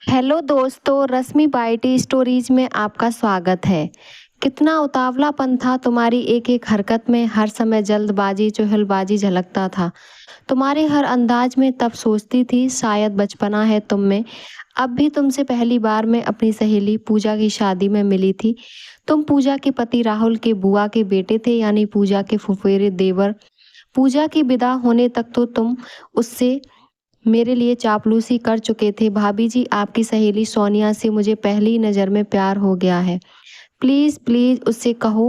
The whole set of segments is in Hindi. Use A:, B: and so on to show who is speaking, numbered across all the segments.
A: हेलो दोस्तों, रश्मि बाइटी स्टोरीज में आपका स्वागत है। कितना उतावलापन था तुम्हारी एक एक हरकत में, हर समय जल्दबाजी चुहलबाजी झलकता था तुम्हारे हर अंदाज में। तब सोचती थी शायद बचपना है तुम में। अब भी तुमसे पहली बार मैं अपनी सहेली पूजा की शादी में मिली थी। तुम पूजा के पति राहुल के बुआ के बेटे थे, यानी पूजा के फुफेरे देवर। पूजा की विदा होने तक तो तुम उससे मेरे लिए चापलूसी कर चुके थे। भाभी जी, आपकी सहेली सोनिया से मुझे पहली नज़र में प्यार हो गया है। प्लीज़ प्लीज़ उससे कहो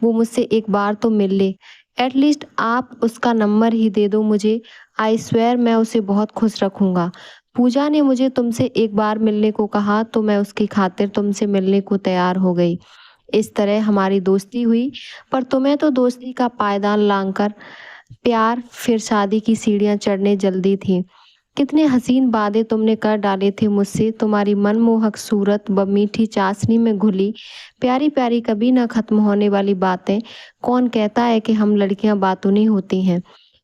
A: वो मुझसे एक बार तो मिल ले। एटलीस्ट आप उसका नंबर ही दे दो मुझे। आई स्वेयर मैं उसे बहुत खुश रखूँगा। पूजा ने मुझे तुमसे एक बार मिलने को कहा तो मैं उसकी खातिर तुमसे मिलने को तैयार हो गई। इस तरह हमारी दोस्ती हुई। पर तुम्हें तो दोस्ती का पायदान लांघकर प्यार फिर शादी की सीढ़ियाँ चढ़ने जल्दी थी। कितने हसीन वादे तुमने कर डाले थे मुझसे। तुम्हारी मनमोहक सूरत व मीठी चाशनी में घुली प्यारी प्यारी कभी न खत्म होने वाली बातें। कौन कहता है कि हम लड़कियां बातूनी होती हैं।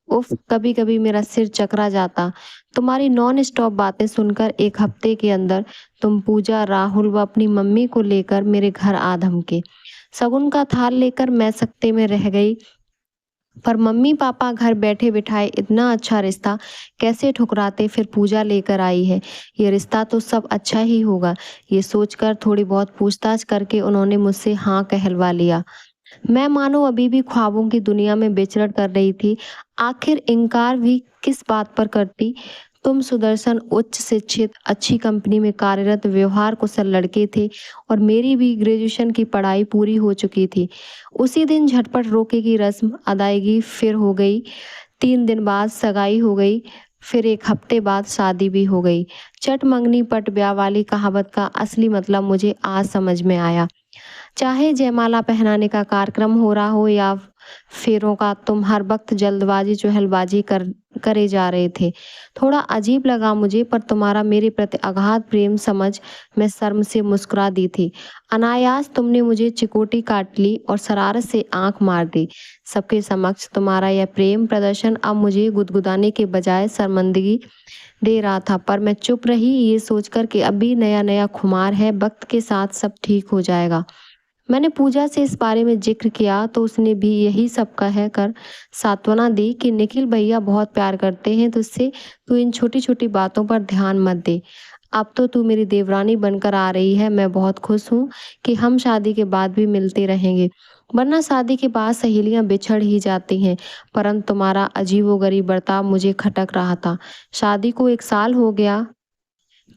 A: उफ, कभी कभी मेरा सिर चकरा जाता तुम्हारी नॉन स्टॉप बातें सुनकर। एक हफ्ते के अंदर तुम पूजा, राहुल व अपनी मम्मी को लेकर मेरे घर आ धमके। शगुन का थाल लेकर मैं सकते में रह गई। पर मम्मी पापा घर बैठे बिठाए इतना अच्छा रिश्ता कैसे ठुकराते। फिर पूजा लेकर आई है, ये रिश्ता तो सब अच्छा ही होगा। ये सोचकर थोड़ी बहुत पूछताछ करके उन्होंने मुझसे हाँ कहलवा लिया। मैं मानो अभी भी ख्वाबों की दुनिया में विचरण कर रही थी। आखिर इनकार भी किस बात पर करती। तुम सुदर्शन, उच्च शिक्षित, अच्छी कंपनी में कार्यरत, व्यवहार कुशल लड़के थे और मेरी भी ग्रेजुएशन की पढ़ाई पूरी हो चुकी थी। उसी दिन झटपट रोके की रस्म अदायगी फिर हो गई। 3 दिन बाद सगाई हो गई। फिर एक हफ्ते बाद शादी भी हो गई। चट मंगनी पट ब्याह वाली कहावत का असली मतलब मुझे आज समझ में आया। चाहे जयमाला पहनाने का कार्यक्रम हो रहा हो या फेरों का, तुम हर वक्त जल्दबाजी चुहलबाजी करे जा रहे थे। थोड़ा अजीब लगा मुझे, पर तुम्हारा मेरे प्रति अगाध प्रेम समझ मैं शर्म से मुस्कुरा दी थी। अनायास तुमने मुझे चिकोटी काट ली और शरारत से आंख मार दी। सबके समक्ष तुम्हारा यह प्रेम प्रदर्शन अब मुझे गुदगुदाने के बजाय शर्मिंदगी दे रहा था। पर मैं चुप रही, ये सोचकर कि अभी नया नया खुमार है, वक्त के साथ सब ठीक हो जाएगा। मैंने पूजा से इस बारे में जिक्र किया तो उसने भी यही सब कह कर सांत्वना दी कि निखिल भैया बहुत प्यार करते हैं तुझसे, तू इन छोटी छोटी बातों पर ध्यान मत दे। अब तो तू मेरी देवरानी बनकर आ रही है। मैं बहुत खुश हूँ कि हम शादी के बाद भी मिलते रहेंगे, वरना शादी के बाद सहेलियां बिछड़ ही जाती हैं। परंतु तुम्हारा अजीबोगरीब बर्ताव मुझे खटक रहा था। शादी को 1 साल हो गया,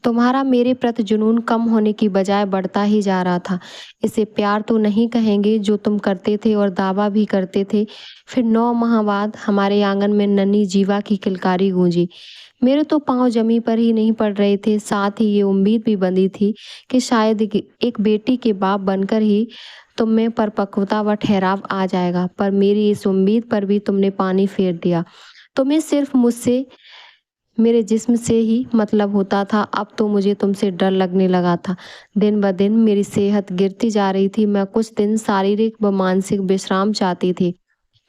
A: तुम्हारा मेरे प्रति जुनून कम होने की बजाय बढ़ता ही जा रहा था। इसे प्यार तो नहीं कहेंगे जो तुम करते थे और दावा भी करते थे। फिर 9 माह बाद हमारे आंगन में नन्ही जीवा की किलकारी गूंजी। मेरे तो पांव जमी पर ही नहीं पड़ रहे थे। साथ ही ये उम्मीद भी बंधी थी कि शायद एक बेटी के बाप बनकर ही तुम में परिपक्वता व ठहराव आ जाएगा। पर मेरी इस उम्मीद पर भी तुमने पानी फेर दिया। तुम्हें सिर्फ मुझसे, मेरे जिस्म से ही मतलब होता था। अब तो मुझे तुमसे डर लगने लगा था। दिन ब दिन मेरी सेहत गिरती जा रही थी। मैं कुछ दिन शारीरिक व मानसिक विश्राम चाहती थी।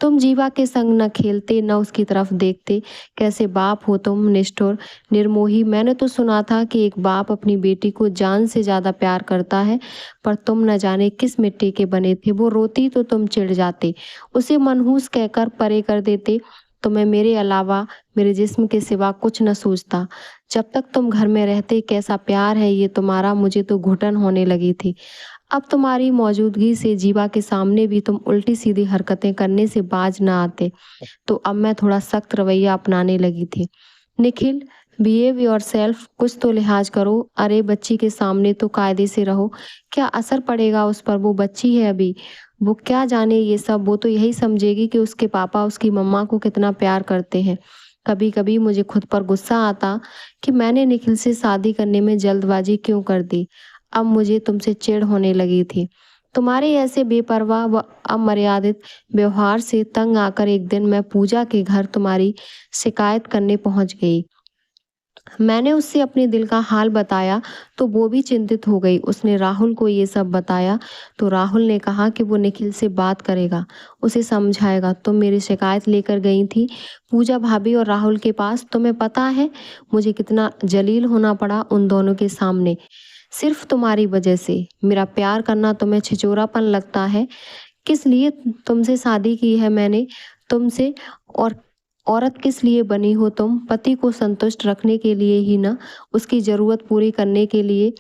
A: तुम जीवा के संग न खेलते न उसकी तरफ देखते। कैसे बाप हो तुम, निष्ठुर, निर्मोही। मैंने तो सुना था कि एक बाप अपनी बेटी को जान से ज्यादा प्यार करता है, पर तुम न जाने किस मिट्टी के बने थे। वो रोती तो तुम चिढ़ जाते, उसे मनहूस कहकर परे कर देते। तुम्हें मेरे अलावा, मेरे जिस्म के सिवा कुछ न सूझता। जब तक तुम घर में रहते, कैसा प्यार है ये तुम्हारा, मुझे तो घुटन होने लगी थी। अब तुम्हारी मौजूदगी से जीवा के सामने भी तुम उल्टी सीधी हरकतें करने से बाज न आते। तो अब मैं थोड़ा सख्त रवैया अपनाने लगी थी। निखिल, बिहेव योर सेल्फ, कुछ तो लिहाज करो। अरे बच्ची के सामने तो कायदे से रहो। क्या असर पड़ेगा उस पर, वो बच्ची है अभी। वो क्या जाने ये सब। वो तो यही समझेगी कि उसके पापा उसकी मम्मा को कितना प्यार करते हैं। कभी कभी मुझे खुद पर गुस्सा आता कि मैंने निखिल से शादी करने में जल्दबाजी क्यों कर दी। अब मुझे तुमसे चिढ़ होने लगी थी। तुम्हारे ऐसे बेपरवाह व अमर्यादित व्यवहार से तंग आकर एक दिन मैं पूजा के घर तुम्हारी शिकायत करने पहुंच गई। मैंने उससे अपने दिल का हाल बताया तो वो भी चिंतित हो गई। उसने राहुल को ये सब बताया तो राहुल ने कहा कि वो निखिल से बात करेगा, उसे समझाएगा। तुम मेरी शिकायत लेकर गई थी पूजा भाभी और राहुल के पास। तुम्हें पता है मुझे कितना जलील होना पड़ा उन दोनों के सामने, सिर्फ तुम्हारी वजह से। मेरा प्यार करना तुम्हें छिचोरापन लगता है। किस लिए तुमसे शादी की है मैंने तुमसे? और औरत किस लिए बनी हो तुम? पति को संतुष्ट रखने के लिए ही ना, उसकी ज़रूरत पूरी करने के लिए।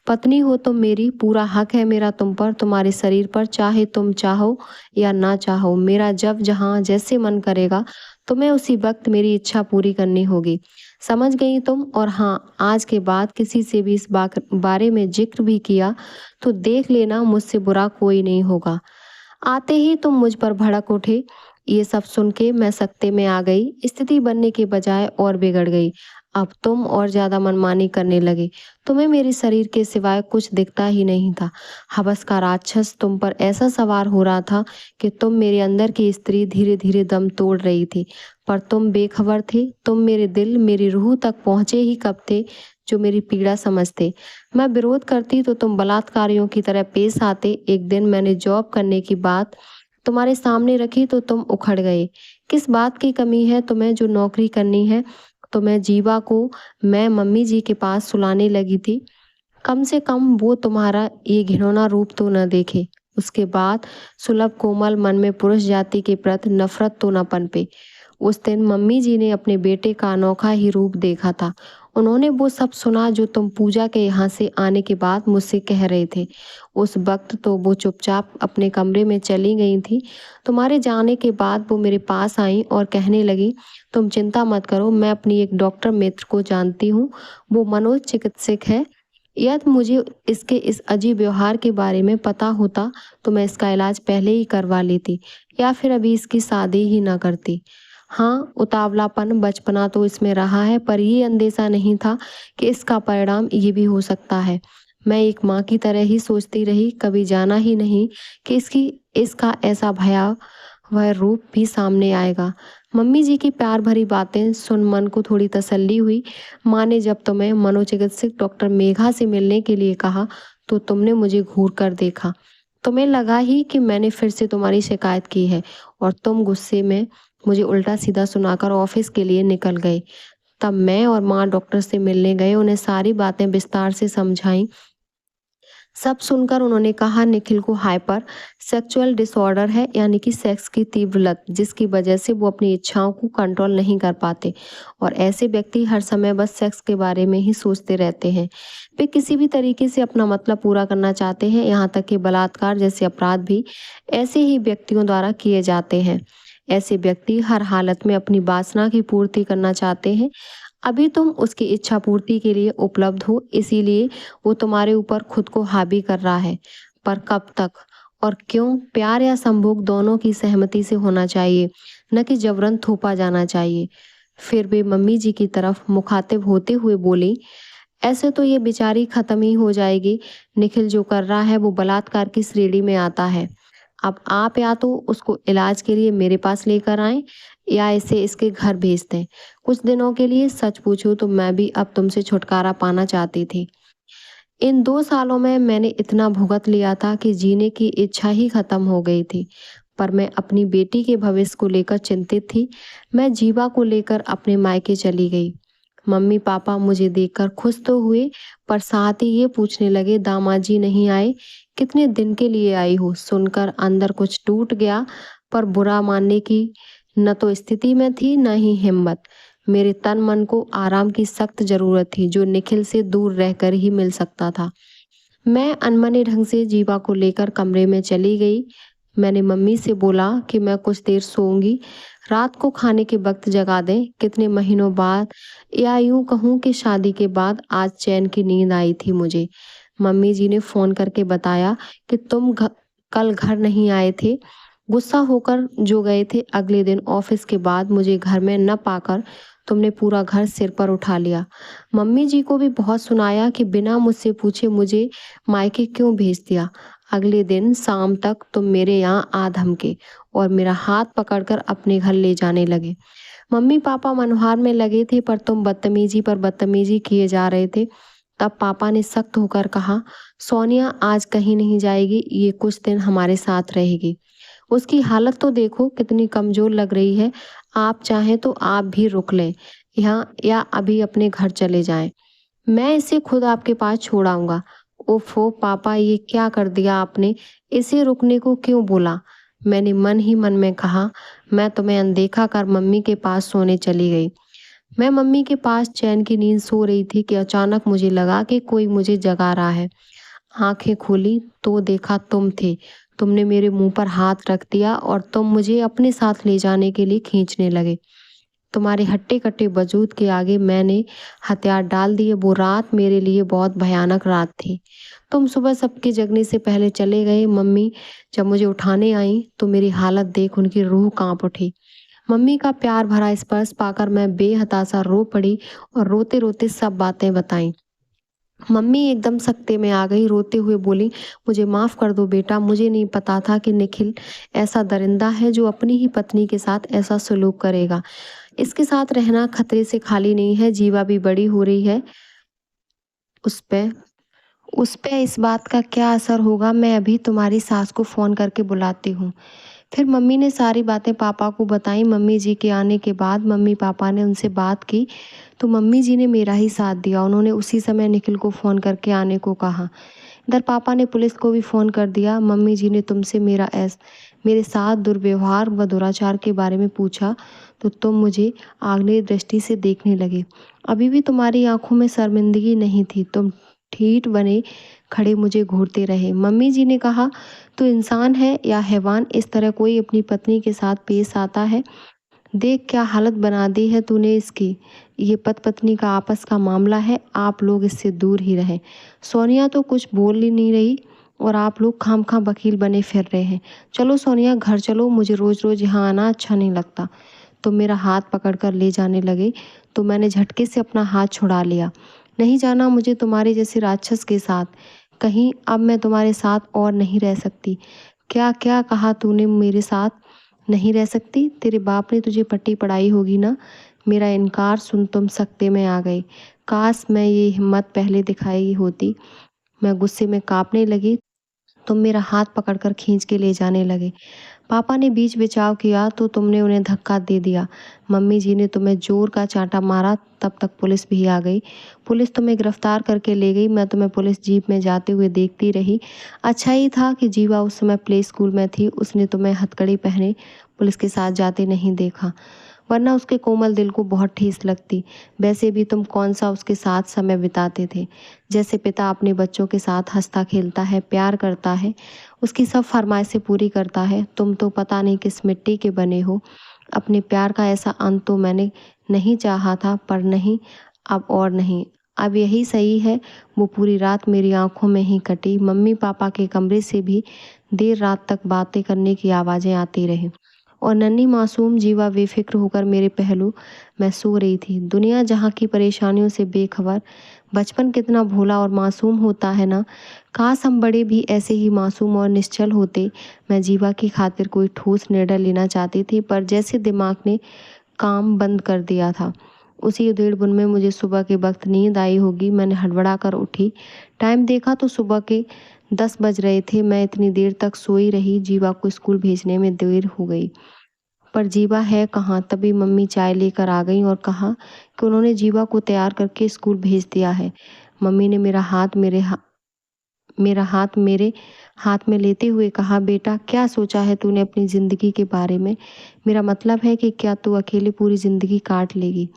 A: पत्नी हो तुम मेरी, पूरा हक है मेरा तुम पर, तुम्हारे शरीर पर, चाहे तुम चाहो या ना चाहो। मेरा जब जहाँ जैसे मन करेगा तुम्हें उसी वक्त मेरी इच्छा पूरी करनी होगी। समझ गई तुम? और हाँ, आज के बाद किसी से भी इस बारे में जिक्र भी किया तो देख लेना, मुझसे बुरा कोई नहीं होगा। आते ही तुम मुझ पर भड़क उठे। ये सब सुन के मैं सकते में आ गई। स्थिति बनने के बजाय और बिगड़ गई। अब तुम और ज्यादा मनमानी करने लगे। तुम्हें मेरे शरीर के सिवाय कुछ दिखता ही नहीं था। हवस का राक्षस तुम पर ऐसा सवार हो रहा था कि तुम मेरे अंदर की स्त्री धीरे धीरे दम तोड़ रही थी। पर तुम बेखबर थे। तुम मेरे दिल, मेरी रूह तक पहुंचे ही कब थे जो मेरी पीड़ा समझते। मैं विरोध करती तो तुम बलात्कारियों की तरह पेश आते। एक दिन मैंने जॉब करने की बात तुम्हारे सामने रखी तो तुम उखड़ गए। किस बात की कमी है तुम्हें जो नौकरी करनी है? तो मैं जीवा को मैं मम्मी जी के पास सुलाने लगी थी। कम से कम वो तुम्हारा ये घिनौना रूप तो न देखे। उसके बाद सुलभ कोमल मन में पुरुष जाति के प्रति नफरत तो न पनपे। उस दिन मम्मी जी ने अपने बेटे का अनोखा ही रूप देखा था। उन्होंने वो सब सुना जो तुम पूजा के यहाँ से आने के बाद मुझसे कह रहे थे। उस वक्त तो वो चुपचाप अपने कमरे में चली गई थी। तुम्हारे जाने के बाद वो मेरे पास आई और कहने लगी, तुम चिंता मत करो, मैं अपनी एक डॉक्टर मित्र को जानती हूँ, वो मनोचिकित्सक है। यदि मुझे इसके इस अजीब व्यवहार के बारे में पता होता तो मैं इसका इलाज पहले ही करवा लेती, या फिर अभी इसकी शादी ही ना करती। हाँ, उतावलापन बचपना तो इसमें रहा है, पर ये अंदेशा नहीं था कि इसका परिणाम ये भी हो सकता है। मैं एक माँ की तरह ही सोचती रही, कभी जाना ही नहीं कि इसका ऐसा भयावह रूप भी सामने आएगा। मम्मी जी की प्यार भरी बातें सुन मन को थोड़ी तसल्ली हुई। माँ ने जब तुम्हें मनोचिकित्सक डॉक्टर मेघा से मिलने के लिए कहा तो तुमने मुझे घूर कर देखा। तुम्हें लगा ही कि मैंने फिर से तुम्हारी शिकायत की है और तुम गुस्से में मुझे उल्टा सीधा सुनाकर ऑफिस के लिए निकल गए। तब मैं और माँ डॉक्टर से मिलने गए, उन्हें सारी बातें विस्तार से समझाई। सब सुनकर उन्होंने कहा निखिल को हाइपर सेक्सुअल डिसऑर्डर है, यानी कि सेक्स की तीव्र लत, जिसकी वजह से वो अपनी इच्छाओं को कंट्रोल नहीं कर पाते और ऐसे व्यक्ति हर समय बस सेक्स के बारे में ही सोचते रहते हैं। वे किसी भी तरीके से अपना मतलब पूरा करना चाहते हैं, यहाँ तक कि बलात्कार जैसे अपराध भी ऐसे ही व्यक्तियों द्वारा किए जाते हैं। ऐसे व्यक्ति हर हालत में अपनी वासना की पूर्ति करना चाहते हैं। अभी तुम उसकी इच्छा पूर्ति के लिए उपलब्ध हो, इसीलिए वो तुम्हारे ऊपर खुद को हावी कर रहा है। पर कब तक और क्यों? प्यार या संभोग दोनों की सहमति से होना चाहिए, न कि जबरन थोपा जाना चाहिए। फिर वे मम्मी जी की तरफ मुखातिब होते हुए बोली, ऐसे तो ये बेचारी खत्म ही हो जाएगी। निखिल जो कर रहा है वो बलात्कार की श्रेणी में आता है। अब आप या तो उसको इलाज के लिए मेरे पास लेकर आएं या इसे इसके घर भेज दें कुछ दिनों के लिए। सच पूछूं तो मैं भी अब तुमसे छुटकारा पाना चाहती थी। इन 2 सालों में मैंने इतना भुगत लिया था कि जीने की इच्छा ही खत्म हो गई थी। पर मैं अपनी बेटी के भविष्य को लेकर चिंतित थी। मैं जीवा को लेकर अपने मायके चली गई। मम्मी पापा मुझे देखकर खुश तो हुए, पर साथ ही ये पूछने लगे, दामाद जी नहीं आए? कितने दिन के लिए आई हो? सुनकर अंदर कुछ टूट गया, पर बुरा मानने की न तो स्थिति में थी न ही हिम्मत। मेरे तन मन को आराम की सख्त जरूरत थी, जो निखिल से दूर रहकर ही मिल सकता था। मैं अनमने ढंग से जीवा को लेकर कमरे में चली गई। मैंने मम्मी से बोला कि मैं कुछ देर सोऊंगी, रात को खाने के वक्त जगा दें। कितने महीनों बाद, या यूं कहूँ कि शादी के बाद, आज चैन की नींद आई थी मुझे। मम्मी जी ने फोन करके बताया कि तुम कल घर नहीं आए थे। गुस्सा होकर जो गए थे, अगले दिन ऑफिस के बाद मुझे घर में न पाकर तुमने पूरा घर सिर पर उठा लिया। मम्मी जी को भी बहुत सुनाया कि बिना मुझसे पूछे मुझे मायके क्यों भेज दिया। अगले दिन शाम तक तुम मेरे यहाँ आ धमके और मेरा हाथ पकड़कर अपने घर ले जाने लगे। मम्मी पापा मनोहार में लगे थे पर तुम बदतमीजी पर बदतमीजी किए जा रहे थे। तब पापा ने सख्त होकर कहा, सोनिया आज कहीं नहीं जाएगी, ये कुछ दिन हमारे साथ रहेगी। उसकी हालत तो देखो कितनी कमजोर लग रही है। आप चाहें तो आप भी रुक लें यहाँ या अभी अपने घर चले जाएं। मैं इसे खुद आपके पास छोड़ आऊंगा। ओफो पापा, ये क्या कर दिया आपने? इसे रुकने को क्यों बोला? मैंने मन ही मन में कहा। मैं तुम्हें अनदेखा कर मम्मी के पास सोने चली गई। मैं मम्मी के पास चैन की नींद सो रही थी कि अचानक मुझे लगा कि कोई मुझे जगा रहा है। आंखें खोली तो देखा तुम थे। तुमने मेरे मुंह पर हाथ रख दिया और तुम मुझे अपने साथ ले जाने के लिए खींचने लगे। तुम्हारे हट्टे कट्टे वजूद के आगे मैंने हथियार डाल दिए। वो रात मेरे लिए बहुत भयानक रात थी। तुम सुबह सबके जगने से पहले चले गए। मम्मी जब मुझे उठाने आई तो मेरी हालत देख उनकी रूह कांप उठी। मम्मी का प्यार भरा स्पर्श पाकर मैं बेहताशा रो पड़ी और रोते रोते सब बातें बताई। मम्मी एकदम सख्ते में आ गई, रोते हुए बोली, मुझे माफ कर दो बेटा, मुझे नहीं पता था कि निखिल ऐसा दरिंदा है जो अपनी ही पत्नी के साथ ऐसा सलूक करेगा। इसके साथ रहना खतरे से खाली नहीं है। जीवा भी बड़ी हो रही है। उस पे उस पे इस बात का क्या असर होगा? मैं अभी तुम्हारी सास को फोन करके बुलाती हूँ। फिर मम्मी ने सारी बातें पापा को बताई। मम्मी जी के आने के बाद मम्मी पापा ने उनसे बात की तो मम्मी जी ने मेरा ही साथ दिया। उन्होंने उसी समय निखिल को फ़ोन करके आने को कहा। इधर पापा ने पुलिस को भी फ़ोन कर दिया। मम्मी जी ने तुमसे मेरे साथ दुर्व्यवहार व दुराचार के बारे में पूछा तो तुम मुझे आग्नेय दृष्टि से देखने लगे। अभी भी तुम्हारी आंखों में शर्मिंदगी नहीं थी। तुम ठीठ बने खड़े मुझे घूरते रहे। मम्मी जी ने कहा, तू इंसान है या हैवान? इस तरह कोई अपनी पत्नी के साथ पेश आता है? देख क्या हालत बना दी है तूने इसकी। ये पति पत्नी का आपस का मामला है, आप लोग इससे दूर ही रहें। सोनिया तो कुछ बोल ही नहीं रही और आप लोग खामखा वकील बने फिर रहे हैं। चलो सोनिया घर चलो, मुझे रोज रोज यहाँ आना अच्छा नहीं लगता। तो मेरा हाथ पकड़कर ले जाने लगे तो मैंने झटके से अपना हाथ छुड़ा लिया। नहीं जाना मुझे तुम्हारे जैसे राक्षस के साथ कहीं। अब मैं तुम्हारे साथ और नहीं रह सकती। क्या क्या कहा तूने? मेरे साथ नहीं रह सकती? तेरे बाप ने तुझे पट्टी पढ़ाई होगी ना। मेरा इनकार सुन तुम सख्ते में आ गई। काश मैं ये हिम्मत पहले दिखाई होती। मैं गुस्से में कांपने लगी। तुम मेरा हाथ पकड़कर खींच के ले जाने लगे। पापा ने बीच बचाव किया तो तुमने उन्हें धक्का दे दिया। मम्मी जी ने तुम्हें जोर का चांटा मारा। तब तक पुलिस भी आ गई। पुलिस तुम्हें गिरफ्तार करके ले गई। मैं तुम्हें पुलिस जीप में जाते हुए देखती रही। अच्छा ही था कि जीवा उस समय प्ले स्कूल में थी। उसने तुम्हें हथकड़ी पहने पुलिस के साथ जाते नहीं देखा, वरना उसके कोमल दिल को बहुत ठेस लगती। वैसे भी तुम कौन सा उसके साथ समय बिताते थे? जैसे पिता अपने बच्चों के साथ हंसता खेलता है, प्यार करता है, उसकी सब फरमाइशें पूरी करता है। तुम तो पता नहीं किस मिट्टी के बने हो। अपने प्यार का ऐसा अंत तो मैंने नहीं चाहा था, पर नहीं, अब और नहीं। अब यही सही है। वो पूरी रात मेरी आंखों में ही कटी। मम्मी पापा के कमरे से भी देर रात तक बातें करने की आवाज़ें आती रहीं और नन्ही मासूम जीवा बेफिक्र होकर मेरे पहलू में सो रही थी। दुनिया जहाँ की परेशानियों से बेखबर। बचपन कितना भोला और मासूम होता है ना। काश हम बड़े भी ऐसे ही मासूम और निश्चल होते। मैं जीवा की खातिर कोई ठोस निर्णय लेना चाहती थी, पर जैसे दिमाग ने काम बंद कर दिया था। उसी उधेड़ बुन में मुझे सुबह के वक्त नींद आई होगी। मैंने हड़बड़ा कर उठी। टाइम देखा तो सुबह के 10 बज रहे थे। मैं इतनी देर तक सोई रही। जीवा को स्कूल भेजने में देर हो गई, पर जीवा है कहाँ। तभी मम्मी चाय लेकर आ गई और कहा कि उन्होंने जीवा को तैयार करके स्कूल भेज दिया है। मम्मी ने मेरे हाथ में लेते हुए कहा, बेटा क्या सोचा है तूने अपनी ज़िंदगी के बारे में? मेरा मतलब है कि क्या तू अकेले पूरी ज़िंदगी काट लेगी?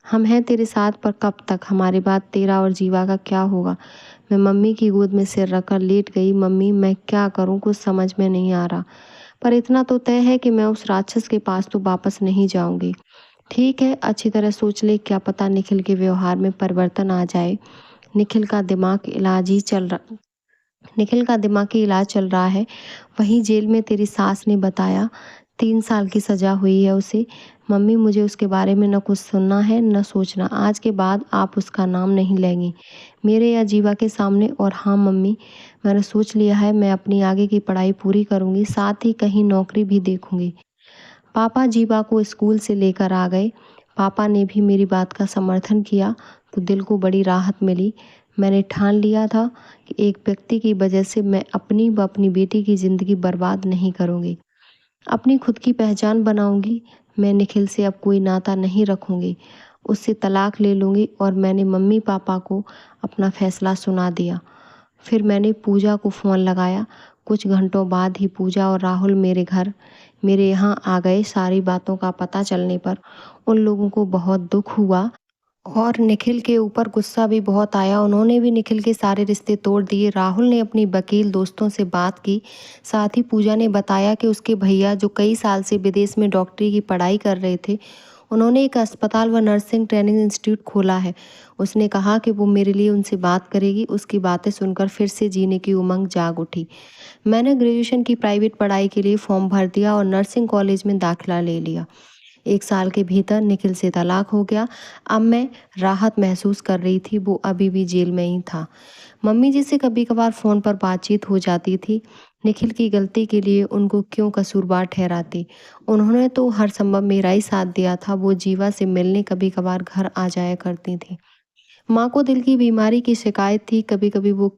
A: हम हैं तेरे साथ, पर कब तक? हमारे बाद तेरा और जीवा का क्या होगा? मैं मम्मी की गोद में सिर रखकर लेट गई। मम्मी मैं क्या करूं, कुछ समझ में नहीं आ रहा, पर इतना तो तय है कि मैं उस राक्षस के पास तो वापस नहीं जाऊंगी। ठीक है, अच्छी तरह सोच ले, क्या पता निखिल के व्यवहार में परिवर्तन आ जाए। निखिल का दिमाग इलाज ही चल रहा निखिल का दिमागी इलाज चल रहा है। वहीं जेल में तेरी सास ने बताया 3 साल की सजा हुई है उसे। मम्मी मुझे उसके बारे में न कुछ सुनना है न सोचना। आज के बाद आप उसका नाम नहीं लेंगी मेरे या जीवा के सामने। और हाँ मम्मी, मैंने सोच लिया है, मैं अपनी आगे की पढ़ाई पूरी करूंगी, साथ ही कहीं नौकरी भी देखूंगी। पापा जीवा को स्कूल से लेकर आ गए। पापा ने भी मेरी बात का समर्थन किया तो दिल को बड़ी राहत मिली। मैंने ठान लिया था कि एक व्यक्ति की वजह से मैं अपनी व अपनी बेटी की ज़िंदगी बर्बाद नहीं करूँगी। अपनी खुद की पहचान बनाऊंगी। मैं निखिल से अब कोई नाता नहीं रखूंगी, उससे तलाक ले लूँगी। और मैंने मम्मी पापा को अपना फैसला सुना दिया। फिर मैंने पूजा को फ़ोन लगाया। कुछ घंटों बाद ही पूजा और राहुल मेरे यहाँ आ गए। सारी बातों का पता चलने पर उन लोगों को बहुत दुख हुआ और निखिल के ऊपर गुस्सा भी बहुत आया। उन्होंने भी निखिल के सारे रिश्ते तोड़ दिए। राहुल ने अपनी वकील दोस्तों से बात की। साथ ही पूजा ने बताया कि उसके भैया जो कई साल से विदेश में डॉक्टरी की पढ़ाई कर रहे थे, उन्होंने एक अस्पताल व नर्सिंग ट्रेनिंग इंस्टीट्यूट खोला है। उसने कहा कि वो मेरे लिए उनसे बात करेगी। उसकी बातें सुनकर फिर से जीने की उमंग जाग उठी। मैंने ग्रेजुएशन की प्राइवेट पढ़ाई के लिए फॉर्म भर दिया और नर्सिंग कॉलेज में दाखिला ले लिया। 1 साल के भीतर निखिल से तलाक हो गया। अब मैं राहत महसूस कर रही थी, वो अभी भी जेल में ही था। मम्मी जी से कभी कभार फ़ोन पर बातचीत हो जाती थी। निखिल की गलती के लिए उनको क्यों कसूरवार ठहराती। उन्होंने तो हर संभव मेरा ही साथ दिया था। वो जीवा से मिलने कभी कभार घर आ जाया करती थी। माँ को दिल की बीमारी की शिकायत थी। कभी कभी वो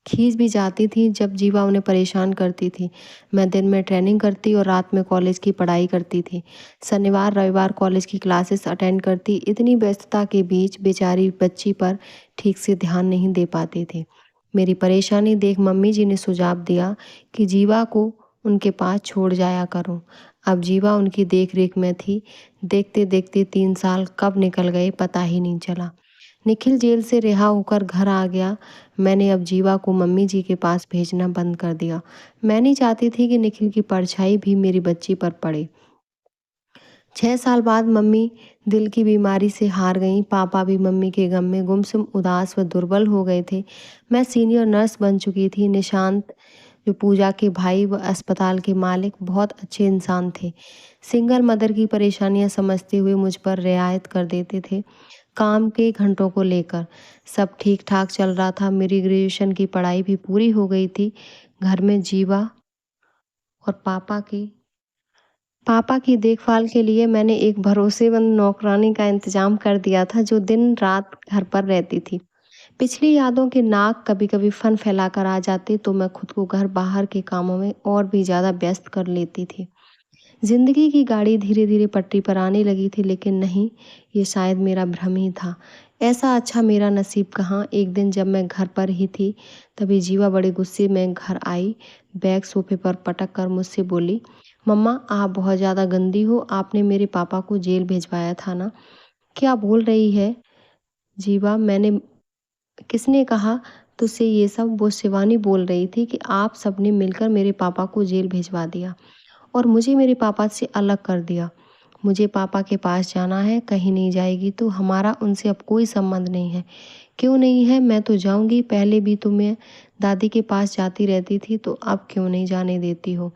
A: खींच भी जाती थी जब जीवा उन्हें परेशान करती थी। मैं दिन में ट्रेनिंग करती और रात में कॉलेज की पढ़ाई करती थी। शनिवार रविवार कॉलेज की क्लासेस अटेंड करती। इतनी व्यस्तता के बीच बेचारी बच्ची पर ठीक से ध्यान नहीं दे पाती थी। मेरी परेशानी देख मम्मी जी ने सुझाव दिया कि जीवा को उनके पास छोड़ जाया करो। अब जीवा उनकी देख रेख में थी। देखते देखते 3 साल कब निकल गए पता ही नहीं चला। निखिल जेल से रिहा होकर घर आ गया। मैंने अब जीवा को मम्मी जी के पास भेजना बंद कर दिया। मैं नहीं चाहती थी कि निखिल की परछाई भी मेरी बच्ची पर पड़े। 6 साल बाद मम्मी दिल की बीमारी से हार गईं। पापा भी मम्मी के गम में गुमसुम, उदास व दुर्बल हो गए थे। मैं सीनियर नर्स बन चुकी थी। निशांत जो पूजा के भाई व अस्पताल के मालिक बहुत अच्छे इंसान थे। सिंगल मदर की परेशानियां समझते हुए मुझ पर रियायत कर देते थे। काम के घंटों को लेकर सब ठीक ठाक चल रहा था। मेरी ग्रेजुएशन की पढ़ाई भी पूरी हो गई थी। घर में जीवा और पापा की देखभाल के लिए मैंने एक भरोसेमंद नौकरानी का इंतजाम कर दिया था जो दिन रात घर पर रहती थी। पिछली यादों के नाक कभी कभी फन फैलाकर आ जाते तो मैं खुद को घर बाहर के कामों में और भी ज़्यादा व्यस्त कर लेती थी। जिंदगी की गाड़ी धीरे धीरे पटरी पर आने लगी थी, लेकिन नहीं, ये शायद मेरा भ्रम ही था। ऐसा अच्छा मेरा नसीब कहाँ। एक दिन जब मैं घर पर ही थी तभी जीवा बड़े गुस्से में घर आई। बैग सोफे पर पटक कर मुझसे बोली, मम्मा आप बहुत ज़्यादा गंदी हो। आपने मेरे पापा को जेल भिजवाया था ना। क्या बोल रही है जीवा। मैंने किसने कहा तुझसे ये सब। वो शिवानी बोल रही थी कि आप सबने मिलकर मेरे पापा को जेल भिजवा दिया और मुझे मेरे पापा से अलग कर दिया। मुझे पापा के पास जाना है। कहीं नहीं जाएगी तो हमारा उनसे अब कोई संबंध नहीं है। क्यों नहीं है, मैं तो जाऊंगी। पहले भी तो मैं दादी के पास जाती रहती थी, तो अब क्यों नहीं जाने देती हो।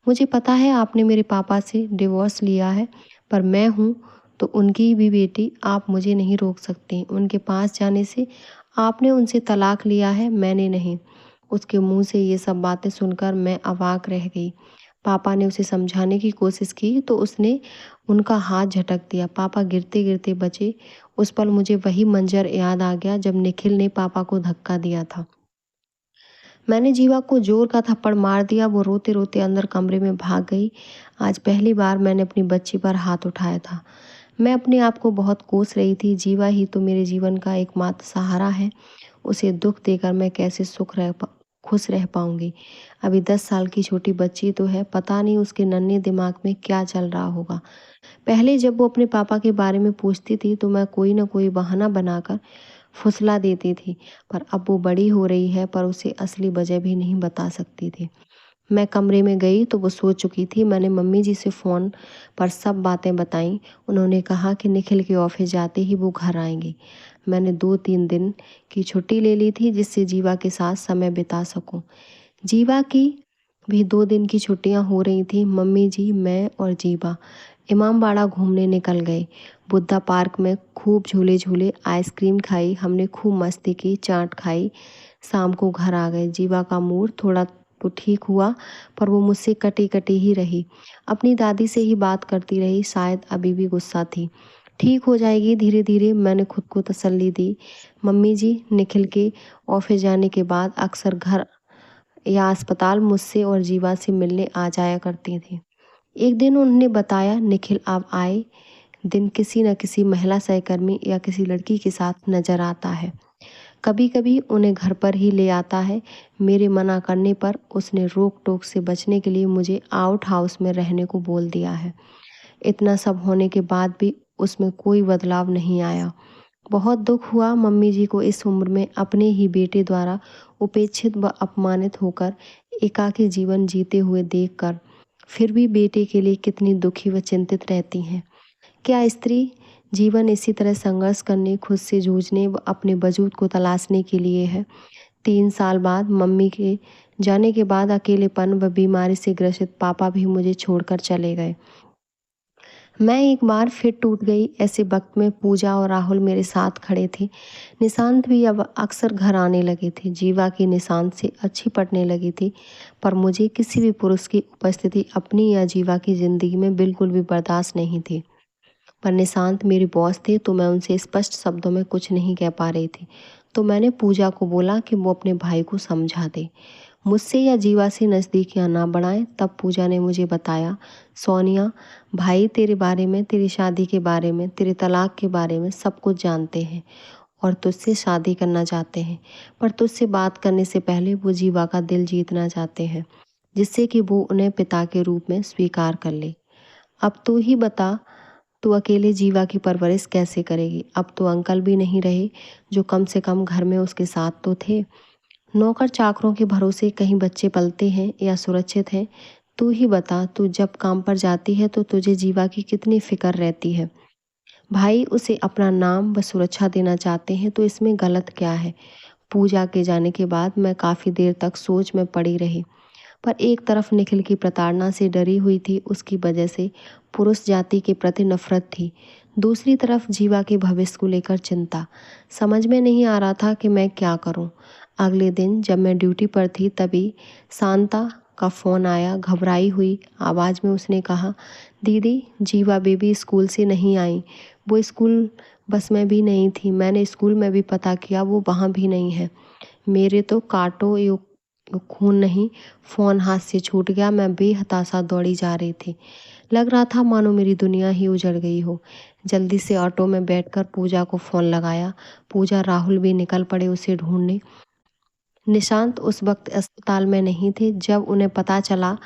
A: मुझे पता है आपने मेरे पापा से डिवोर्स लिया है, पर मैं हूँ तो उनकी भी बेटी। आप मुझे नहीं रोक सकती उनके पास जाने से। आपने उनसे तलाक लिया है, मैंने नहीं। उसके मुंह से ये सब बातें सुनकर मैं अवाक रह गई। पापा ने उसे समझाने की कोशिश की तो उसने उनका हाथ झटक दिया। पापा गिरते गिरते बचे। उस पल मुझे वही मंजर याद आ गया जब निखिल ने पापा को धक्का दिया था। मैंने जीवा को जोर का थप्पड़ मार दिया। वो रोते रोते अंदर कमरे में भाग गई। आज पहली बार मैंने अपनी बच्ची पर हाथ उठाया था। मैं अपने आप को बहुत कोस रही थी। जीवा ही तो मेरे जीवन का एकमात्र सहारा है। उसे दुख देकर मैं कैसे खुश रह पाऊंगी। अभी 10 साल की छोटी बच्ची तो है, पता नहीं उसके नन्हे दिमाग में क्या चल रहा होगा। पहले जब वो अपने पापा के बारे में पूछती थी तो मैं कोई ना कोई बहाना बनाकर फुसला देती थी, पर अब वो बड़ी हो रही है, पर उसे असली वजह भी नहीं बता सकती थी। मैं कमरे में गई तो वो सो चुकी थी। मैंने मम्मी जी से फ़ोन पर सब बातें बताईं। उन्होंने कहा कि निखिल के ऑफिस जाते ही वो घर आएंगे। मैंने 2-3 दिन की छुट्टी ले ली थी जिससे जीवा के साथ समय बिता सकूं। जीवा की भी 2 दिन की छुट्टियां हो रही थी। मम्मी जी, मैं और जीवा इमामबाड़ा घूमने निकल गए। बुद्धा पार्क में खूब झूले झूले, आइसक्रीम खाई। हमने खूब मस्ती की, चाट खाई। शाम को घर आ गए। जीवा का मूड थोड़ा वो ठीक हुआ, पर वो मुझसे कटी-कटी ही रही। अपनी दादी से ही बात करती रही, शायद अभी भी गुस्सा थी। ठीक हो जाएगी धीरे-धीरे, मैंने खुद को तसल्ली दी। मम्मी जी निखिल के ऑफ़िस जाने के बाद अक्सर घर या अस्पताल मुझसे और जीवा से मिलने आ जाया करती थीं। एक दिन उन्होंने बताया, निखिल अब आए दिन किसी न किसी महिला सहकर्मी या किसी लड़की के साथ नज़र आता है। कभी-कभी उन्हें घर पर ही ले आता है। मेरे मना करने पर उसने रोक-टोक से बचने के लिए मुझे आउट हाउस में रहने को बोल दिया है। इतना सब होने के बाद भी उसमें कोई बदलाव नहीं आया। बहुत दुख हुआ मम्मी जी को इस उम्र में अपने ही बेटे द्वारा उपेक्षित व अपमानित होकर एकाकी जीवन जीते हुए देखकर। फिर भी बेटे के लिए कितनी दुखी व चिंतित रहती हैं। क्या स्त्री जीवन इसी तरह संघर्ष करने, खुद से जूझने व अपने वजूद को तलाशने के लिए है? 3 साल बाद मम्मी के जाने के बाद अकेलेपन व बीमारी से ग्रसित पापा भी मुझे छोड़कर चले गए। मैं एक बार फिर टूट गई। ऐसे वक्त में पूजा और राहुल मेरे साथ खड़े थे। निशांत भी अब अक्सर घर आने लगे थे। जीवा की निशांत से अच्छी पटने लगी थी, पर मुझे किसी भी पुरुष की उपस्थिति अपनी या जीवा की ज़िंदगी में बिल्कुल भी बर्दाश्त नहीं थी। पर निशांत मेरे बॉस थे, तो मैं उनसे स्पष्ट शब्दों में कुछ नहीं कह पा रही थी। तो मैंने पूजा को बोला कि वो अपने भाई को समझा दे, मुझसे या जीवा से नज़दीकियाँ ना बढ़ाएं। तब पूजा ने मुझे बताया, सोनिया, भाई तेरे बारे में, तेरी शादी के बारे में, तेरे तलाक के बारे में सब कुछ जानते हैं और तुझसे शादी करना चाहते हैं, पर तुझसे बात करने से पहले वो जीवा का दिल जीतना चाहते हैं, जिससे कि वो उन्हें पिता के रूप में स्वीकार कर ले। अब तू ही बता, तू अकेले जीवा की परवरिश कैसे करेगी? अब तो अंकल भी नहीं रहे, जो कम से कम घर में उसके साथ तो थे। नौकर चाकरों के भरोसे कहीं बच्चे पलते हैं या सुरक्षित हैं? तू ही बता, तू जब काम पर जाती है तो तुझे जीवा की कितनी फिक्र रहती है? भाई उसे अपना नाम व सुरक्षा देना चाहते हैं, तो इसमें गलत क्या है? पूजा के जाने के बाद मैं काफ़ी देर तक सोच में पड़ी रही। पर एक तरफ निखिल की प्रताड़ना से डरी हुई थी, उसकी वजह से पुरुष जाति के प्रति नफरत थी। दूसरी तरफ जीवा के भविष्य को लेकर चिंता। समझ में नहीं आ रहा था कि मैं क्या करूं। अगले दिन जब मैं ड्यूटी पर थी, तभी शांता का फ़ोन आया। घबराई हुई आवाज़ में उसने कहा, दीदी, जीवा बेबी स्कूल से नहीं आई। वो स्कूल बस में भी नहीं थी। मैंने स्कूल में भी पता किया, वो वहाँ भी नहीं है। मेरे तो कांटों खून नहीं, फ़ोन हाथ से छूट गया। मैं बेहताशा दौड़ी जा रही थी। लग रहा था मानो मेरी दुनिया ही उजड़ गई हो। जल्दी से ऑटो में बैठकर पूजा को फ़ोन लगाया। पूजा, राहुल भी निकल पड़े उसे ढूंढने। निशांत उस वक्त अस्पताल में नहीं थे। जब उन्हें पता चला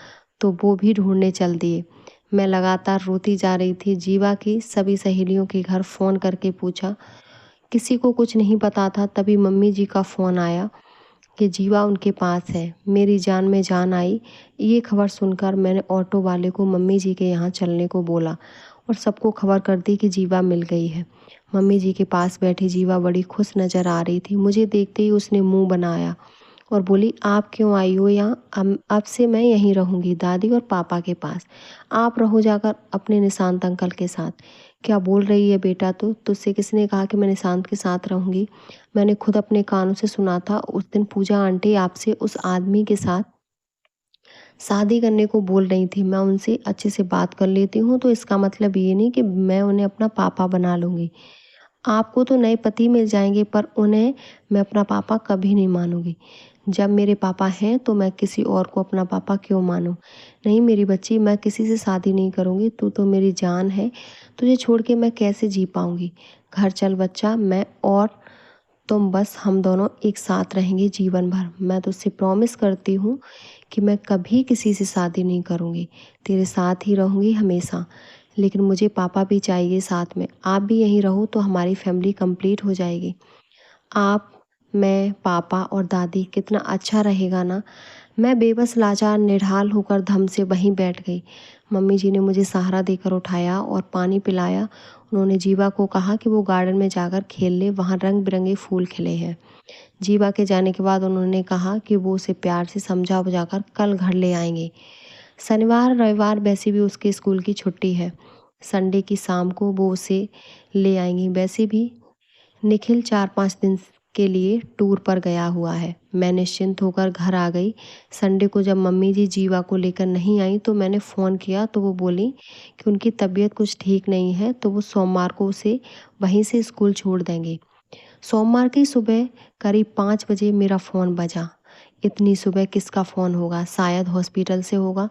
A: तो वो भी ढूंढने चल दिए। मैं लगातार रोती जा रही थी। जीवा की सभी सहेलियों के घर फ़ोन करके पूछा, किसी को कुछ नहीं पता था। तभी मम्मी जी का फ़ोन आया कि जीवा उनके पास है। मेरी जान में जान आई। ये खबर सुनकर मैंने ऑटो वाले को मम्मी जी के यहाँ चलने को बोला और सबको खबर कर दी कि जीवा मिल गई है। मम्मी जी के पास बैठी जीवा बड़ी खुश नज़र आ रही थी। मुझे देखते ही उसने मुंह बनाया और बोली, आप क्यों आई हो यहाँ? अब से मैं यहीं रहूँगी, दादी और पापा के पास। आप रहो जाकर अपने निशांत अंकल के साथ। क्या बोल रही है बेटा तू? तुझसे किसने कहा कि मैं निशांत के साथ रहूँगी? मैंने खुद अपने कानों से सुना था। उस दिन पूजा आंटी आपसे उस आदमी के साथ शादी करने को बोल रही थी। मैं उनसे अच्छे से बात कर लेती हूँ, तो इसका मतलब ये नहीं कि मैं उन्हें अपना पापा बना लूँगी। आपको तो नए पति मिल जाएंगे, पर उन्हें मैं अपना पापा कभी नहीं मानूंगी। जब मेरे पापा हैं तो मैं किसी और को अपना पापा क्यों मानूं? नहीं मेरी बच्ची, मैं किसी से शादी नहीं करूँगी। तू तो मेरी जान है। तुझे छोड़ के मैं कैसे जी पाऊँगी? घर चल बच्चा, मैं और तुम, बस हम दोनों एक साथ रहेंगे जीवन भर। मैं तुझसे प्रॉमिस करती हूँ कि मैं कभी किसी से शादी नहीं करूँगी। तेरे साथ ही रहूँगी हमेशा। लेकिन मुझे पापा भी चाहिए साथ में। आप भी यहीं रहो तो हमारी फैमिली कंप्लीट हो जाएगी। आप, मैं, पापा और दादी, कितना अच्छा रहेगा ना। मैं बेबस, लाचार, निढाल होकर धम से वहीं बैठ गई। मम्मी जी ने मुझे सहारा देकर उठाया और पानी पिलाया। उन्होंने जीवा को कहा कि वो गार्डन में जाकर खेल ले, वहाँ रंग बिरंगे फूल खिले हैं। जीवा के जाने के बाद उन्होंने कहा कि वो उसे प्यार से समझा बुझाकर कल घर ले आएंगे। शनिवार रविवार वैसे भी उसके स्कूल की छुट्टी है। संडे की शाम को वो उसे ले आएंगी। वैसे भी निखिल 4-5 दिन के लिए टूर पर गया हुआ है। मैं निश्चिंत होकर घर आ गई। संडे को जब मम्मी जी जीवा को लेकर नहीं आई तो मैंने फ़ोन किया तो वो बोली कि उनकी तबीयत कुछ ठीक नहीं है, तो वो सोमवार को उसे वहीं से स्कूल छोड़ देंगे। सोमवार की सुबह करीब 5 बजे मेरा फ़ोन बजा। इतनी सुबह किसका फ़ोन होगा? शायद हॉस्पिटल से होगा।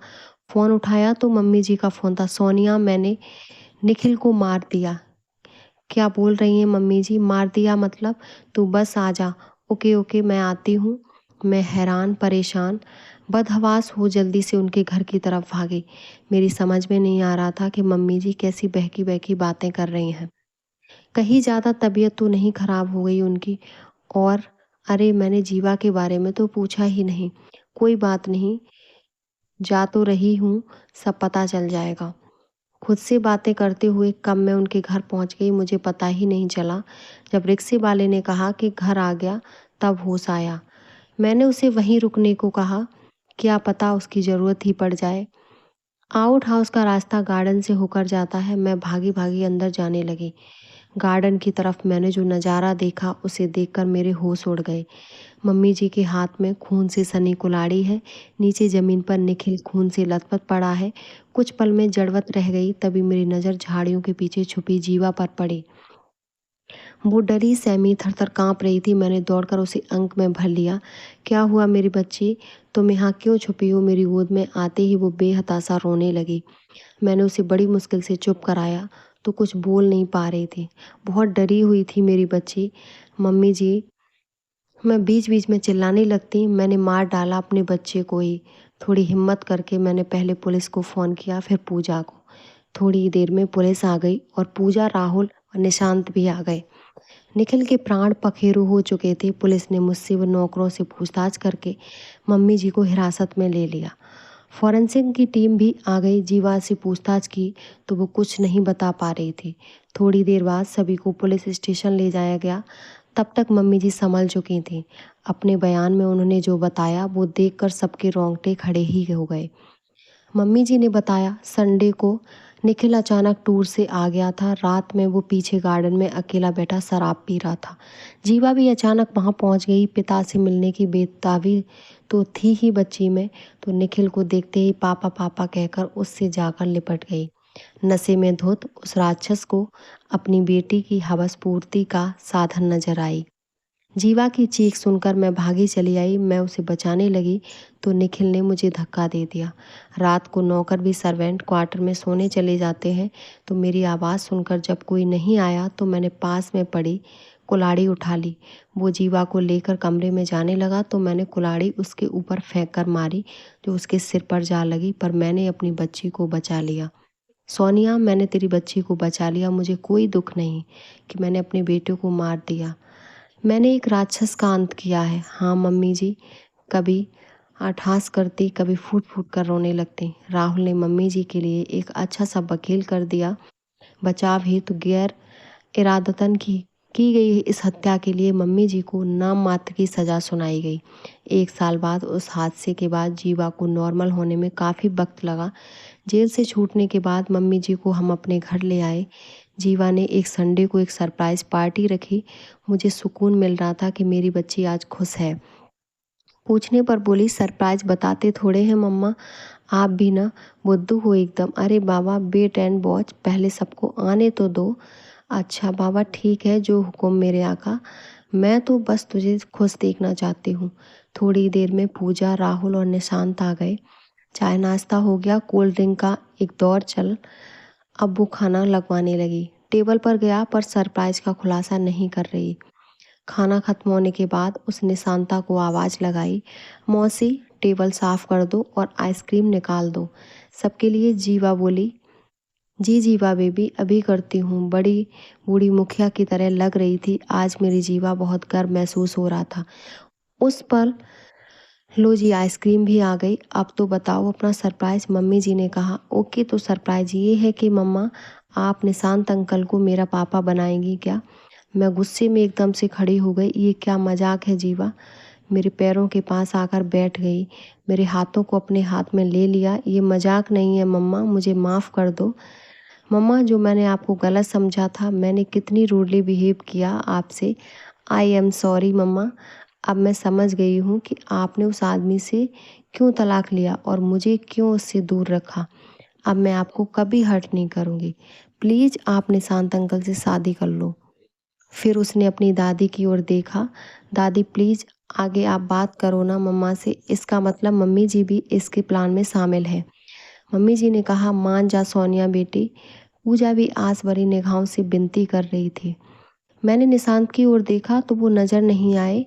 A: फ़ोन उठाया तो मम्मी जी का फ़ोन था। सोनिया, मैंने निखिल को मार दिया। क्या बोल रही हैं मम्मी जी? मार दिया मतलब? तू बस आ जा। ओके ओके, मैं आती हूँ। मैं हैरान परेशान बदहवास हो जल्दी से उनके घर की तरफ भागी। मेरी समझ में नहीं आ रहा था कि मम्मी जी कैसी बहकी बहकी बातें कर रही हैं। कहीं ज़्यादा तबीयत तो नहीं खराब हो गई उनकी? और अरे, मैंने जीवा के बारे में तो पूछा ही नहीं। कोई बात नहीं, जा तो रही हूँ, सब पता चल जाएगा। खुद से बातें करते हुए कब मैं उनके घर पहुंच गई मुझे पता ही नहीं चला। जब रिक्शे वाले ने कहा कि घर आ गया तब होश आया। मैंने उसे वहीं रुकने को कहा, क्या पता उसकी ज़रूरत ही पड़ जाए। आउट हाउस का रास्ता गार्डन से होकर जाता है। मैं भागी भागी अंदर जाने लगी। गार्डन की तरफ मैंने जो नज़ारा देखा उसे देखकर मेरे होश उड़ गए। मम्मी जी के हाथ में खून से सनी कुल्हाड़ी है। नीचे ज़मीन पर निखिल खून से लथपथ पड़ा है। कुछ पल में जड़वत रह गई, तभी मेरी नज़र झाड़ियों के पीछे छुपी जीवा पर पड़ी। वो डरी सहमी थर-थर काँप रही थी। मैंने दौड़कर उसे अंक में भर लिया। क्या हुआ मेरी बच्ची? तुम यहाँ क्यों छुपी हो? मेरी गोद में आते ही वो बेहताशा रोने लगी। मैंने उसे बड़ी मुश्किल से चुप कराया तो कुछ बोल नहीं पा रही थी। बहुत डरी हुई थी मेरी बच्ची। मम्मी जी, मैं बीच-बीच में चिल्लाने लगती, मैंने मार डाला अपने बच्चे को ही। थोड़ी हिम्मत करके मैंने पहले पुलिस को फ़ोन किया, फिर पूजा को। थोड़ी देर में पुलिस आ गई और पूजा, राहुल और निशांत भी आ गए। निखिल के प्राण पखेरु हो चुके थे। पुलिस ने मुझसे व नौकरों से पूछताछ करके मम्मी जी को हिरासत में ले लिया। फॉरेंसिक की टीम भी आ गई। जीवा से पूछताछ की तो वो कुछ नहीं बता पा रही थी। थोड़ी देर बाद सभी को पुलिस स्टेशन ले जाया गया। तब तक मम्मी जी संभल चुकी थीं। अपने बयान में उन्होंने जो बताया वो देखकर सबके रोंगटे खड़े ही हो गए। मम्मी जी ने बताया, संडे को निखिल अचानक टूर से आ गया था। रात में वो पीछे गार्डन में अकेला बैठा शराब पी रहा था। जीवा भी अचानक वहाँ पहुँच गई। पिता से मिलने की बेताबी तो थी ही बच्ची में, तो निखिल को देखते ही पापा पापा कहकर उससे जाकर लिपट गई। नशे में धुत उस राक्षस को अपनी बेटी की हवस पूर्ति का साधन नजर आई। जीवा की चीख सुनकर मैं भागी चली आई। मैं उसे बचाने लगी तो निखिल ने मुझे धक्का दे दिया। रात को नौकर भी सर्वेंट क्वार्टर में सोने चले जाते हैं, तो मेरी आवाज़ सुनकर जब कोई नहीं आया तो मैंने पास में पड़ी कुल्हाड़ी उठा ली। वो जीवा को लेकर कमरे में जाने लगा तो मैंने कुल्हाड़ी उसके ऊपर फेंक कर मारी, जो उसके सिर पर जा लगी, पर मैंने अपनी बच्ची को बचा लिया। सोनिया, मैंने तेरी बच्ची को बचा लिया। मुझे कोई दुख नहीं कि मैंने अपने बेटे को मार दिया। मैंने एक राक्षस का अंत किया है। हाँ मम्मी जी, कभी अट्ठास करती, कभी फूट फूट कर रोने लगती। राहुल ने मम्मी जी के लिए एक अच्छा सा वकील कर दिया। बचाव हेतु गैर इरादतन की गई इस हत्या के लिए मम्मी जी को नाम मात्र की सज़ा सुनाई गई। 1 साल बाद उस हादसे के बाद जीवा को नॉर्मल होने में काफ़ी वक्त लगा। जेल से छूटने के बाद मम्मी जी को हम अपने घर ले आए। जीवा ने एक संडे को एक सरप्राइज़ पार्टी रखी। मुझे सुकून मिल रहा था कि मेरी बच्ची आज खुश है। पूछने पर बोली, सरप्राइज़ बताते थोड़े हैं मम्मा, आप भी ना बुद्धू हो एकदम। अरे बाबा, वेट एंड वॉच, पहले सबको आने तो दो। अच्छा बाबा, ठीक है, जो हुक्म मेरे आका। मैं तो बस तुझे खुश देखना चाहती हूँ। थोड़ी देर में पूजा, राहुल और निशांत आ गए। चाय नाश्ता हो गया। कोल्ड ड्रिंक का एक दौर चल। अब वो खाना लगवाने लगी। टेबल पर गया पर सरप्राइज का खुलासा नहीं कर रही। खाना खत्म होने के बाद उसने शांता को आवाज़ लगाई, मौसी टेबल साफ कर दो और आइसक्रीम निकाल दो सबके लिए। जीवा बोली, जी जीवा बेबी, अभी करती हूँ। बड़ी बूढ़ी मुखिया की तरह लग रही थी आज मेरी जीवा। बहुत गर्व महसूस हो रहा था उस पर। लो जी, आइसक्रीम भी आ गई। अब तो बताओ अपना सरप्राइज, मम्मी जी ने कहा। ओके, तो सरप्राइज ये है कि मम्मा, आप निशांत अंकल को मेरा पापा बनाएंगी क्या? मैं गुस्से में एकदम से खड़ी हो गई। ये क्या मजाक है जीवा? मेरे पैरों के पास आकर बैठ गई, मेरे हाथों को अपने हाथ में ले लिया। ये मजाक नहीं है मम्मा, मुझे माफ़ कर दो। मम्मा, जो मैंने आपको गलत समझा था, मैंने कितनी रूडली बिहेव किया आपसे। आई एम सॉरी मम्मा। अब मैं समझ गई हूँ कि आपने उस आदमी से क्यों तलाक लिया और मुझे क्यों उससे दूर रखा। अब मैं आपको कभी हर्ट नहीं करूँगी। प्लीज़ आप निशांत अंकल से शादी कर लो। फिर उसने अपनी दादी की ओर देखा। दादी प्लीज़ आगे आप बात करो ना मम्मा से, इसका मतलब मम्मी जी भी इसके प्लान में शामिल है। मम्मी जी ने कहा मान जा सोनिया बेटी। पूजा भी आस भरी निगाहों से विनती कर रही थी। मैंने निशांत की ओर देखा तो वो नज़र नहीं आए।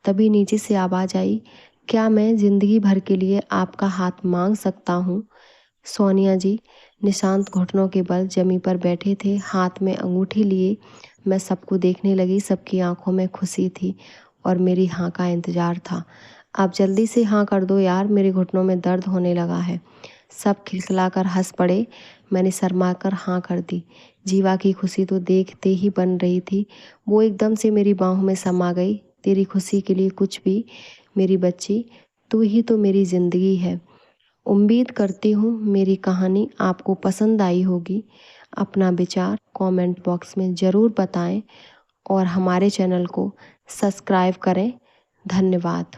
A: तभी नीचे से आवाज़ आई, क्या मैं ज़िंदगी भर के लिए आपका हाथ मांग सकता हूँ? सोनिया जी। निशांत घुटनों के बल जमी पर बैठे थे, हाथ में अंगूठी लिए। मैं सबको देखने लगी। सबकी आंखों में खुशी थी और मेरी हाँ का इंतज़ार था। आप जल्दी से हाँ कर दो यार, मेरे घुटनों में दर्द होने लगा है। सब खिलखिलाकर हंस पड़े। मैंने शर्मा कर हाँ कर दी। जीवा की खुशी तो देखते ही बन रही थी। वो एकदम से मेरी बाहों में समा गई। तेरी खुशी के लिए कुछ भी मेरी बच्ची, तू ही तो मेरी ज़िंदगी है। उम्मीद करती हूँ मेरी कहानी आपको पसंद आई होगी। अपना विचार कमेंट बॉक्स में ज़रूर बताएं और हमारे चैनल को सब्सक्राइब करें। धन्यवाद।